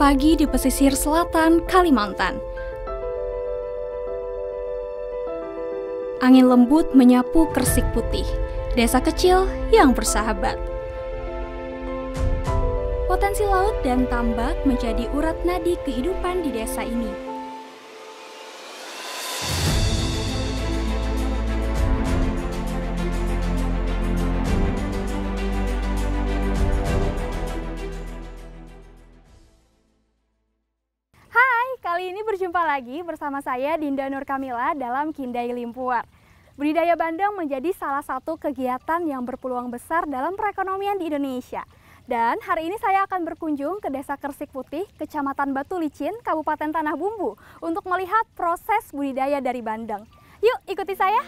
Pagi di pesisir selatan Kalimantan. Angin lembut menyapu Kresik Putih, desa kecil yang bersahabat. Potensi laut dan tambak menjadi urat nadi kehidupan di desa ini. Kali ini berjumpa lagi bersama saya Dinda Nur Kamila dalam Kindai Limpuar. Budidaya bandeng menjadi salah satu kegiatan yang berpeluang besar dalam perekonomian di Indonesia. Dan hari ini saya akan berkunjung ke Desa Kresik Putih, Kecamatan Batu Licin, Kabupaten Tanah Bumbu untuk melihat proses budidaya dari bandeng. Yuk ikuti saya!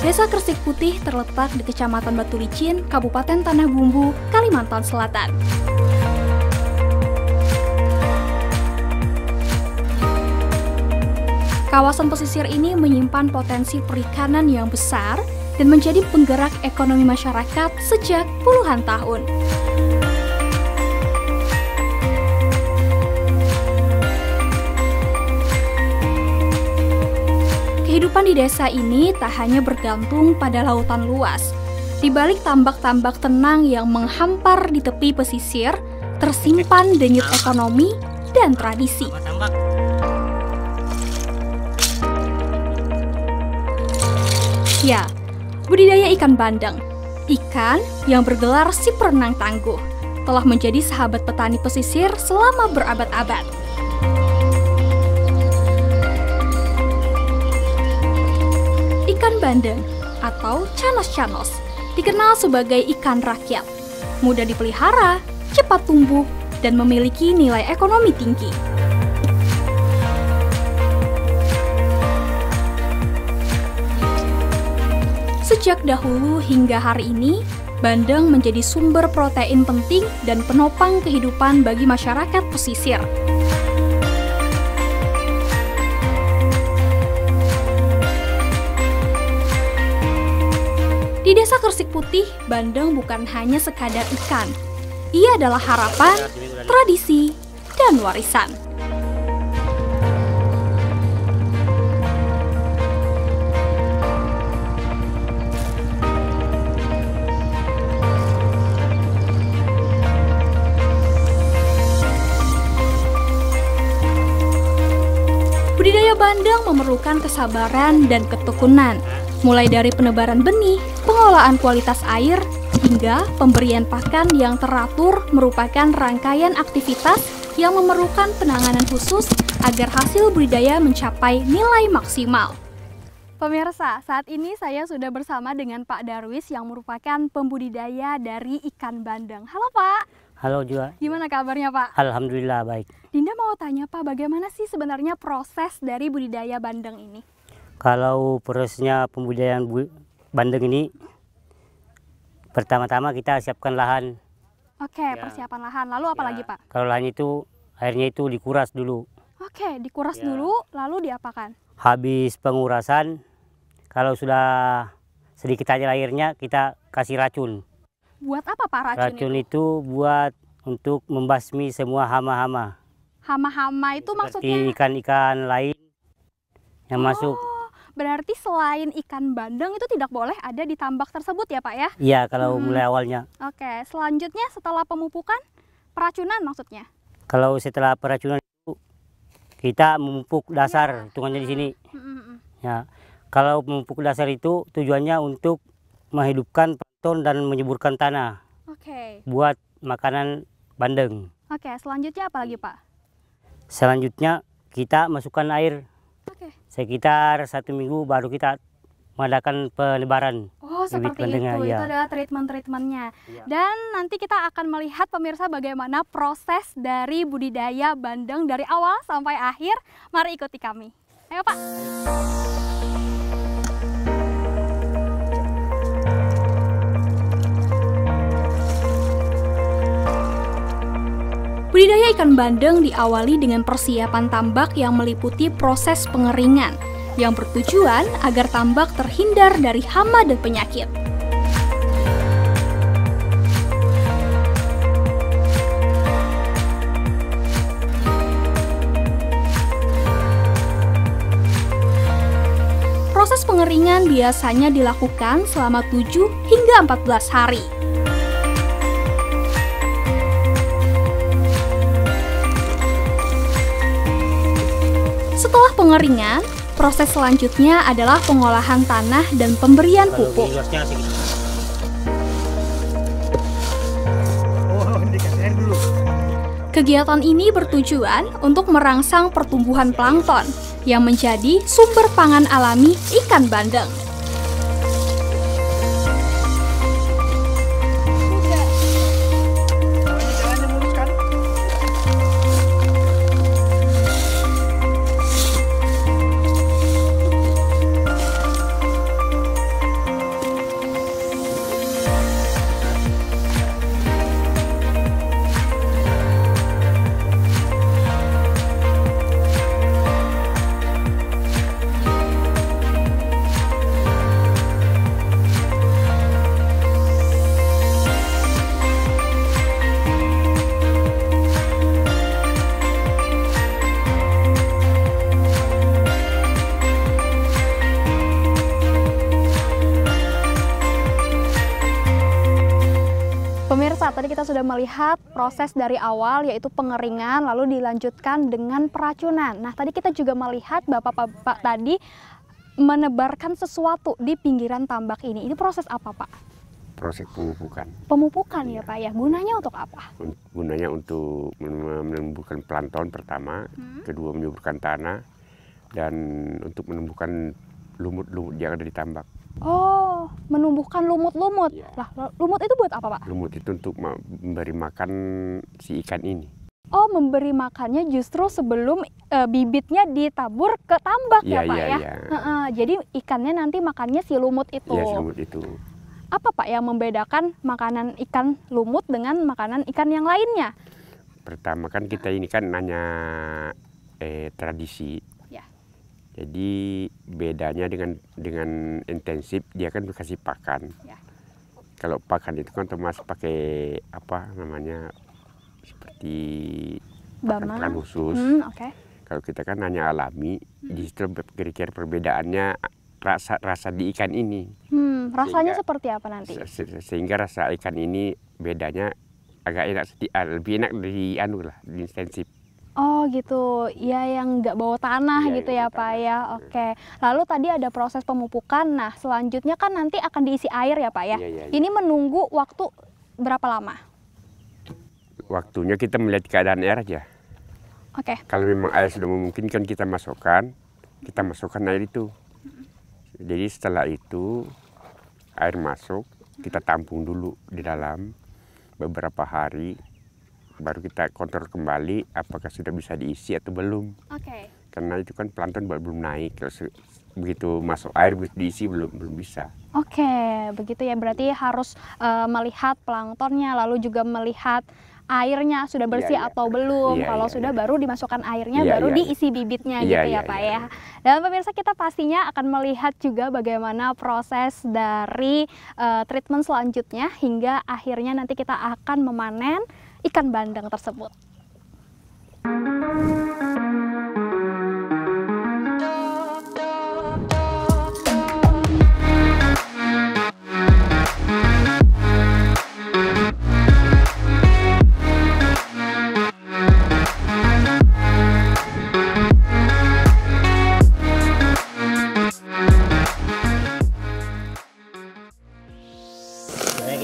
Desa Kresik Putih terletak di Kecamatan Batu Licin, Kabupaten Tanah Bumbu, Kalimantan Selatan. Kawasan pesisir ini menyimpan potensi perikanan yang besar dan menjadi penggerak ekonomi masyarakat sejak puluhan tahun. Kehidupan di desa ini tak hanya bergantung pada lautan luas. Di balik tambak-tambak tenang yang menghampar di tepi pesisir, tersimpan denyut ekonomi dan tradisi. Ya, budidaya ikan bandeng, ikan yang bergelar si perenang tangguh, telah menjadi sahabat petani pesisir selama berabad-abad. Ikan bandeng atau canos-canos dikenal sebagai ikan rakyat, mudah dipelihara, cepat tumbuh, dan memiliki nilai ekonomi tinggi. Sejak dahulu hingga hari ini, bandeng menjadi sumber protein penting dan penopang kehidupan bagi masyarakat pesisir. Di Desa Kresik Putih, bandeng bukan hanya sekadar ikan. Ia adalah harapan, tradisi, dan warisan. Budidaya bandeng memerlukan kesabaran dan ketekunan, mulai dari penebaran benih, pengolahan kualitas air, hingga pemberian pakan yang teratur merupakan rangkaian aktivitas yang memerlukan penanganan khusus agar hasil budidaya mencapai nilai maksimal. Pemirsa, saat ini saya sudah bersama dengan Pak Darwis yang merupakan pembudidaya dari ikan bandeng. Halo Pak. Halo juga. Gimana kabarnya Pak? Alhamdulillah baik. Dinda mau tanya Pak, bagaimana sih sebenarnya proses dari budidaya bandeng ini? Kalau prosesnya pembudidayaan bandeng ini, pertama-tama kita siapkan lahan. Oke, persiapan lahan. Lalu apa lagi Pak? Kalau lahan itu, airnya itu dikuras dulu. Oke, dikuras dulu, lalu diapakan? Habis pengurasan, kalau sudah sedikit aja airnya, kita kasih racun. Buat apa Pak racun itu? Racun itu buat untuk membasmi semua hama-hama. Hama-hama itu Seperti maksudnya? ikan-ikan lain yang masuk. Berarti selain ikan bandeng itu tidak boleh ada di tambak tersebut ya Pak ya? Iya, kalau mulai awalnya. Oke, selanjutnya setelah pemupukan, peracunan maksudnya? Kalau setelah peracunan itu, kita memupuk dasar, hitungannya di sini. Ya, kalau memupuk dasar itu tujuannya untuk menghidupkan plankton dan menyuburkan tanah. Oke. Buat makanan bandeng. Oke, selanjutnya apa lagi Pak? Selanjutnya kita masukkan air. Oke. Sekitar 1 minggu baru kita mengadakan penebaran. Oh, seperti itu. bandengnya, Itu ya. adalah treatment-treatmentnya. Ya. Dan nanti kita akan melihat pemirsa bagaimana proses dari budidaya bandeng dari awal sampai akhir. Mari ikuti kami. Ayo Pak. Budidaya ikan bandeng diawali dengan persiapan tambak yang meliputi proses pengeringan, yang bertujuan agar tambak terhindar dari hama dan penyakit. Proses pengeringan biasanya dilakukan selama 7 hingga 14 hari. Setelah pengeringan, proses selanjutnya adalah pengolahan tanah dan pemberian pupuk. Kegiatan ini bertujuan untuk merangsang pertumbuhan plankton yang menjadi sumber pangan alami ikan bandeng. Pemirsa, tadi kita sudah melihat proses dari awal yaitu pengeringan lalu dilanjutkan dengan peracunan. Nah, tadi kita juga melihat Bapak-bapak tadi menebarkan sesuatu di pinggiran tambak ini. Ini proses apa, Pak? Proses pemupukan. Pemupukan ya, Pak ya. Gunanya untuk apa? Gunanya untuk menumbuhkan plankton pertama, kedua menyuburkan tanah, dan untuk menumbuhkan lumut-lumut yang ada di tambak. Oh, menumbuhkan lumut-lumut. Ya. Lah, lumut itu buat apa, Pak? Lumut itu untuk memberi makan si ikan ini. Oh, memberi makannya justru sebelum bibitnya ditabur ke tambak ya, Pak ya? Jadi ikannya nanti makannya si lumut itu. Iya, si lumut itu. Apa, Pak, yang membedakan makanan ikan lumut dengan makanan ikan yang lainnya? Pertama kan kita ini kan hanya tradisi. Jadi bedanya dengan intensif, dia kan dikasih pakan. Ya. Kalau pakan itu kan otomatis pakai apa namanya seperti pakan khusus. Okay. Kalau kita kan hanya alami, di situ kira-kira perbedaannya rasa di ikan ini. Rasanya seperti apa nanti? Sehingga rasa ikan ini bedanya agak enak, lebih enak dari dari intensif. Oh gitu, ya yang nggak bawa tanah ya, gitu ya Pak ya. Oke. Lalu tadi ada proses pemupukan. Nah selanjutnya kan nanti akan diisi air ya Pak ya. Ini menunggu waktu berapa lama? Waktunya kita melihat keadaan air aja. Oke. Kalau memang air sudah memungkinkan kita masukkan air itu. Jadi setelah itu air masuk, kita tampung dulu di dalam beberapa hari. Baru kita kontrol kembali apakah sudah bisa diisi atau belum. Karena itu kan plankton belum naik. Kalau begitu masuk air diisi belum bisa. Begitu ya. Berarti harus melihat planktonnya, lalu juga melihat airnya sudah bersih atau belum. Kalau sudah baru dimasukkan airnya, baru diisi bibitnya gitu ya Pak ya. Dan pemirsa, kita pastinya akan melihat juga bagaimana proses dari treatment selanjutnya hingga akhirnya nanti kita akan memanen ikan bandeng tersebut.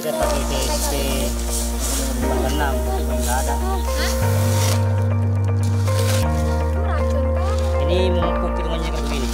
Kita pakai TSP 46, nggak ada. Ini memupuk hitungannya kayak begini.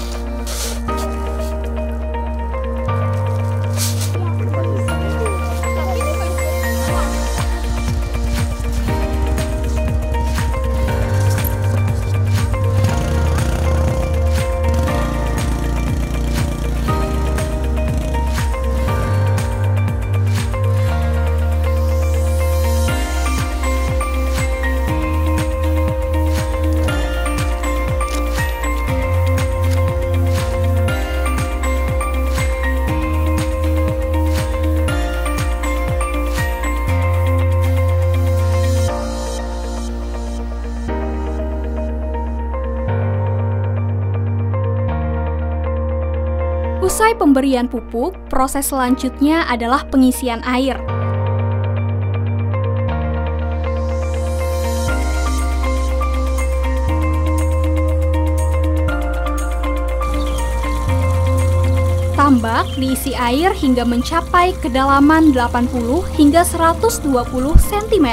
Usai pemberian pupuk, proses selanjutnya adalah pengisian air. Tambak diisi air hingga mencapai kedalaman 80 hingga 120 cm.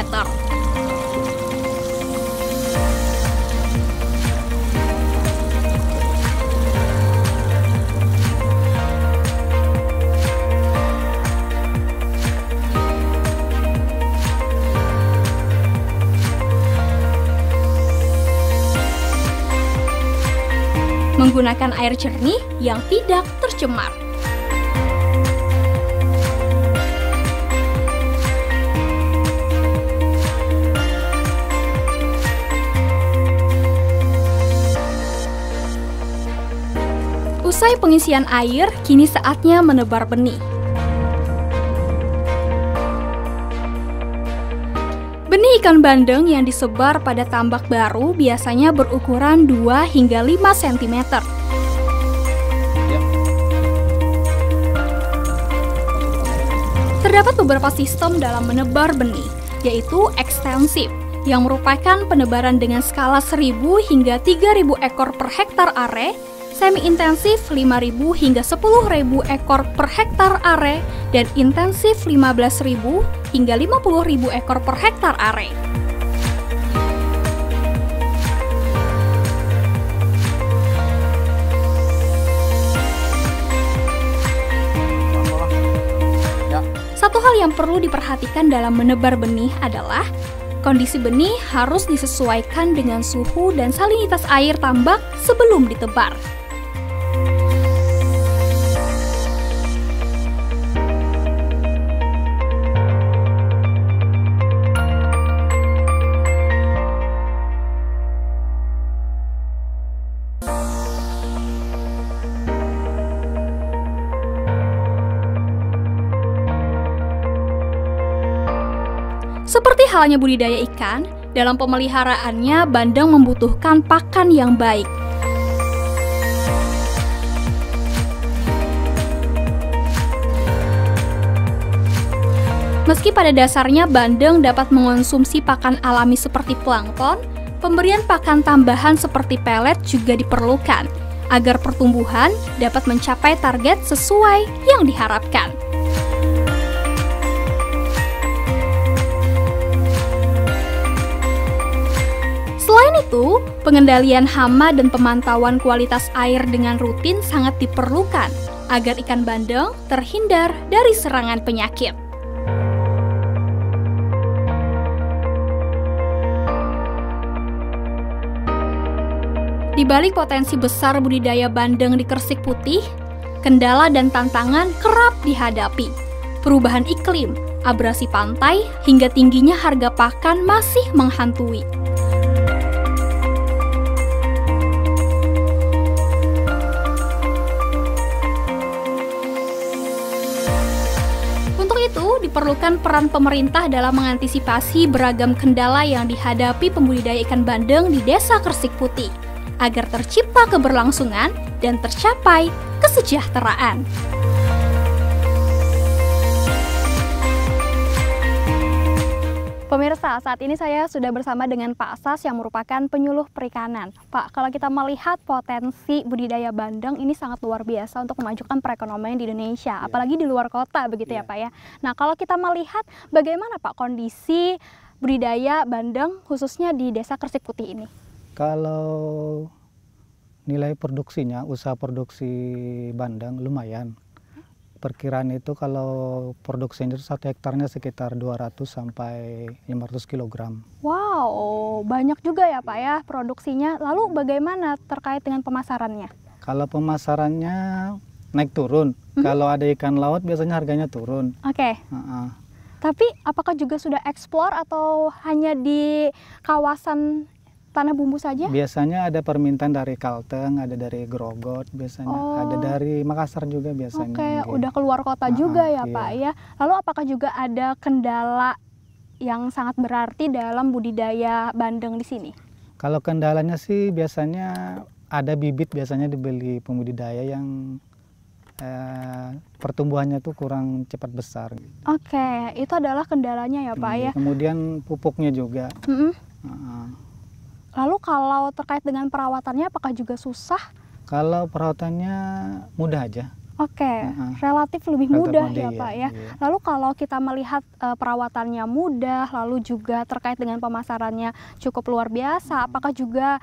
Menggunakan air jernih yang tidak tercemar. Usai pengisian air, kini saatnya menebar benih. Benih ikan bandeng yang disebar pada tambak baru biasanya berukuran 2 hingga 5 cm. Terdapat beberapa sistem dalam menebar benih, yaitu ekstensif, yang merupakan penebaran dengan skala 1.000 hingga 3.000 ekor per hektar are, semi-intensif 5.000 hingga 10.000 ekor per hektar are, dan intensif 15.000 hingga 50.000 ekor per hektar are. Satu hal yang perlu diperhatikan dalam menebar benih adalah kondisi benih harus disesuaikan dengan suhu dan salinitas air tambak sebelum ditebar. Seperti halnya budidaya ikan, dalam pemeliharaannya bandeng membutuhkan pakan yang baik. Meski pada dasarnya bandeng dapat mengonsumsi pakan alami seperti plankton, pemberian pakan tambahan seperti pelet juga diperlukan agar pertumbuhan dapat mencapai target sesuai yang diharapkan. Selain itu, pengendalian hama dan pemantauan kualitas air dengan rutin sangat diperlukan agar ikan bandeng terhindar dari serangan penyakit. Di balik potensi besar budidaya bandeng di Kresik Putih, kendala dan tantangan kerap dihadapi. Perubahan iklim, abrasi pantai, hingga tingginya harga pakan masih menghantui. Diperlukan peran pemerintah dalam mengantisipasi beragam kendala yang dihadapi pembudidaya ikan bandeng di Desa Kresik Putih, agar tercipta keberlangsungan dan tercapai kesejahteraan. Pemirsa, saat ini saya sudah bersama dengan Pak Sas yang merupakan penyuluh perikanan. Pak, kalau kita melihat potensi budidaya bandeng ini sangat luar biasa untuk memajukan perekonomian di Indonesia, apalagi di luar kota begitu ya Pak ya. Nah, kalau kita melihat bagaimana Pak kondisi budidaya bandeng khususnya di Desa Kresik Putih ini? Kalau nilai produksinya, usaha produksi bandeng lumayan. Perkiraan itu kalau produksinya itu 1 hektarnya sekitar 200 sampai 500 kg. Wow, banyak juga ya Pak ya produksinya. Lalu bagaimana terkait dengan pemasarannya? Kalau pemasarannya naik turun. Kalau ada ikan laut biasanya harganya turun. Oke. Tapi apakah juga sudah eksplor atau hanya di kawasan tanah bumbu saja? Biasanya ada permintaan dari Kalteng, ada dari Grogot, biasanya ada dari Makassar juga biasanya. Oke, udah keluar kota juga ya Pak ya. Lalu apakah juga ada kendala yang sangat berarti dalam budidaya bandeng di sini? Kalau kendalanya sih biasanya ada bibit biasanya dibeli pembudidaya yang pertumbuhannya tuh kurang cepat besar. Oke, itu adalah kendalanya ya Pak ya. Kemudian pupuknya juga. Lalu kalau terkait dengan perawatannya apakah juga susah? Kalau perawatannya mudah aja. Oke, relatif lebih mudah mudah, ya iya, Pak ya. iya. Lalu kalau kita melihat perawatannya mudah, lalu juga terkait dengan pemasarannya cukup luar biasa, apakah juga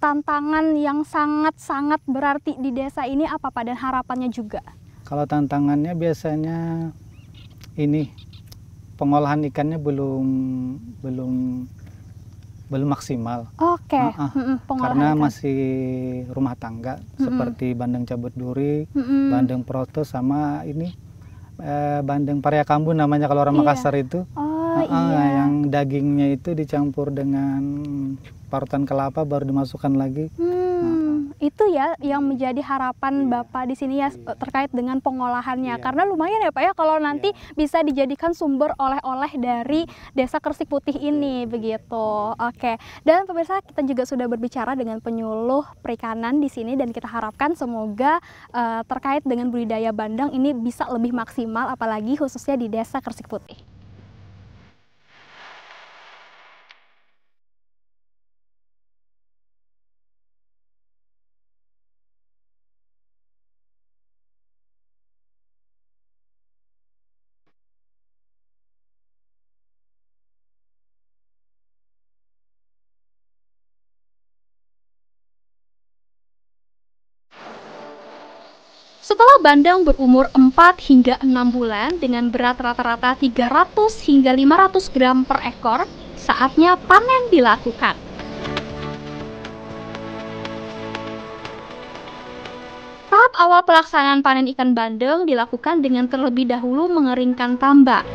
tantangan yang sangat-sangat berarti di desa ini apa Pak dan harapannya juga? Kalau tantangannya biasanya ini pengolahan ikannya belum maksimal. Oke, Karena ikan. masih rumah tangga seperti bandeng cabut duri, bandeng proto sama ini bandeng paria kambu namanya kalau orang Makassar itu. Iya. Yang dagingnya itu dicampur dengan parutan kelapa baru dimasukkan lagi. Itu ya yang menjadi harapan Bapak di sini ya terkait dengan pengolahannya. Karena lumayan ya Pak ya kalau nanti bisa dijadikan sumber oleh-oleh dari Desa Kersik Putih ini begitu. Oke. Dan pemirsa, kita juga sudah berbicara dengan penyuluh perikanan di sini dan kita harapkan semoga terkait dengan budidaya bandeng ini bisa lebih maksimal apalagi khususnya di Desa Kersik Putih. Setelah bandeng berumur 4 hingga 6 bulan dengan berat rata-rata 300 hingga 500 gram per ekor, saatnya panen dilakukan. Tahap awal pelaksanaan panen ikan bandeng dilakukan dengan terlebih dahulu mengeringkan tambak.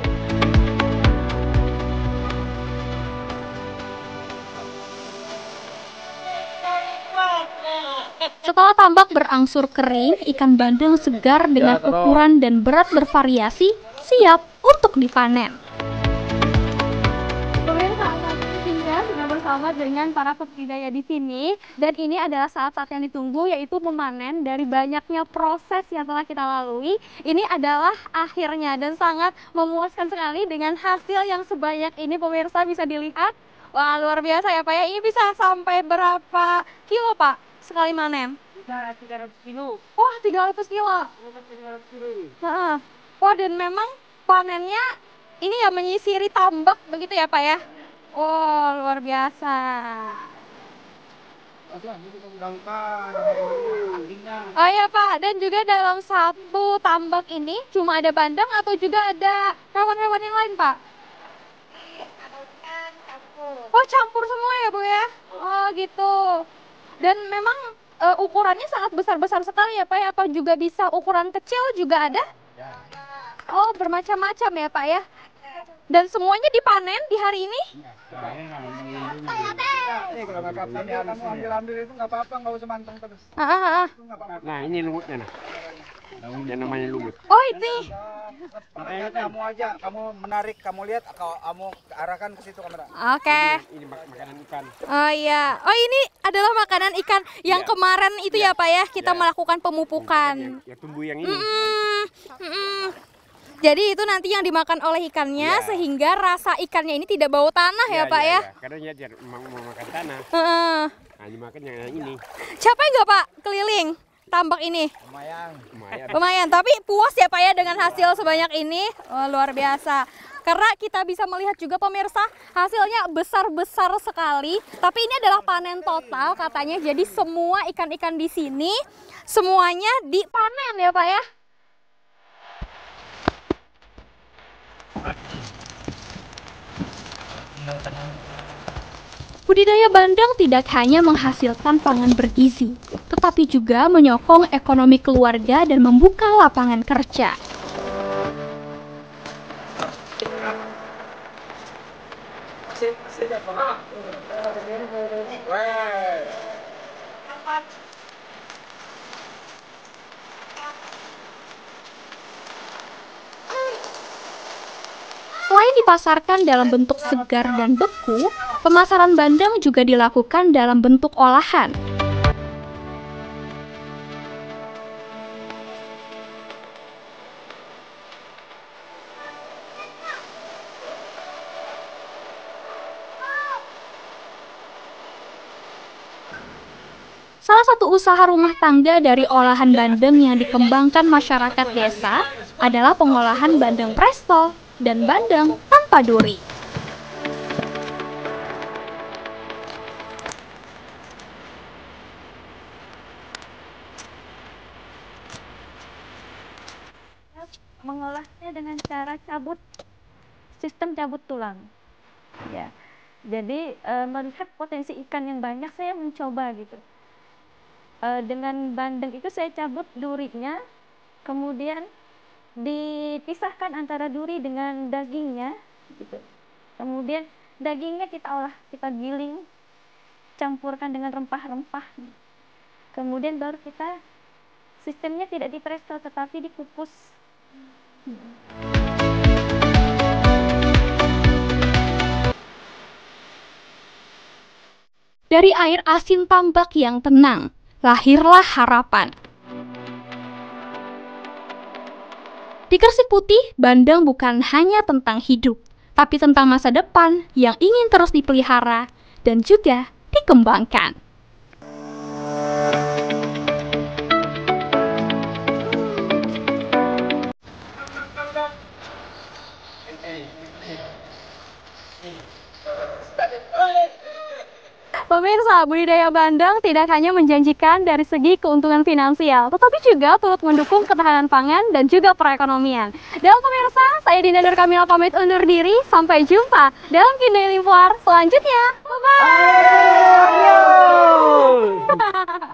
Setelah tambak berangsur kering, ikan bandeng segar dengan ukuran dan berat bervariasi siap untuk dipanen. Pemirsa, saat ini Tinggal sudah bersama dengan para pembudidaya di sini dan ini adalah saat-saat yang ditunggu yaitu memanen. Dari banyaknya proses yang telah kita lalui, ini adalah akhirnya dan sangat memuaskan sekali dengan hasil yang sebanyak ini. Pemirsa bisa dilihat, wah luar biasa ya Pak ya. Ini bisa sampai berapa kilo Pak sekali manen? 300 kilo. Wah, 300 kilo. Nah, wah dan memang panennya ini ya menyisiri tambak begitu ya Pak ya? Wah, luar biasa. Oh ya Pak, dan juga dalam satu tambak ini cuma ada bandeng atau juga ada hewan-hewan yang lain Pak? Oh, campur semua ya Bu ya? Oh gitu. Dan memang ukurannya sangat besar-besar sekali ya Pak ya? Apa juga bisa ukuran kecil juga ada? Oh, bermacam-macam ya Pak ya? Dan semuanya dipanen di hari ini? Kalau nggak apa-apa, kamu ambil itu nggak apa-apa, nggak usah manteng terus. Nah ini lumutnya nah. Yang namanya lumut. Oh ini. Makanya kamu aja, kamu menarik, kamu lihat, kamu arahkan ke situ kamera. Oke. Ini makanan ikan. Oh iya. Oh ini adalah makanan ikan yang kemarin itu ya Pak ya? Kita melakukan pemupukan. Ya tumbuh yang ini. Jadi itu nanti yang dimakan oleh ikannya sehingga rasa ikannya ini tidak bau tanah ya Pak ya? Karena dia mau makan tanah. Nah dimakan yang ini. Capek nggak Pak keliling tambak ini? Lumayan, tapi puas ya Pak ya dengan hasil sebanyak ini? Oh, luar biasa. Karena kita bisa melihat juga pemirsa hasilnya besar-besar sekali. Tapi ini adalah panen total katanya. Jadi semua ikan-ikan di sini semuanya dipanen ya Pak ya? Budidaya bandeng tidak hanya menghasilkan pangan bergizi, tetapi juga menyokong ekonomi keluarga dan membuka lapangan kerja. Selain dipasarkan dalam bentuk segar dan beku, pemasaran bandeng juga dilakukan dalam bentuk olahan. Salah satu usaha rumah tangga dari olahan bandeng yang dikembangkan masyarakat desa adalah pengolahan bandeng presto dan bandeng tanpa duri. Mengolahnya dengan cara sistem cabut tulang. Ya, jadi melihat potensi ikan yang banyak, saya mencoba gitu. Dengan bandeng itu saya cabut durinya, kemudian dipisahkan antara duri dengan dagingnya, gitu. Kemudian dagingnya kita olah, kita giling, campurkan dengan rempah-rempah. Kemudian baru kita sistemnya tidak di presto tetapi dikukus. Dari air asin tambak yang tenang, lahirlah harapan. Di Kersik Putih, bandeng bukan hanya tentang hidup, tapi tentang masa depan yang ingin terus dipelihara dan juga dikembangkan. Pemirsa, budidaya bandeng tidak hanya menjanjikan dari segi keuntungan finansial, tetapi juga turut mendukung ketahanan pangan dan juga perekonomian. Dan pemirsa, saya Dinda Nur Kamila pamit undur diri. Sampai jumpa dalam Kini Limpuar selanjutnya. Bye-bye!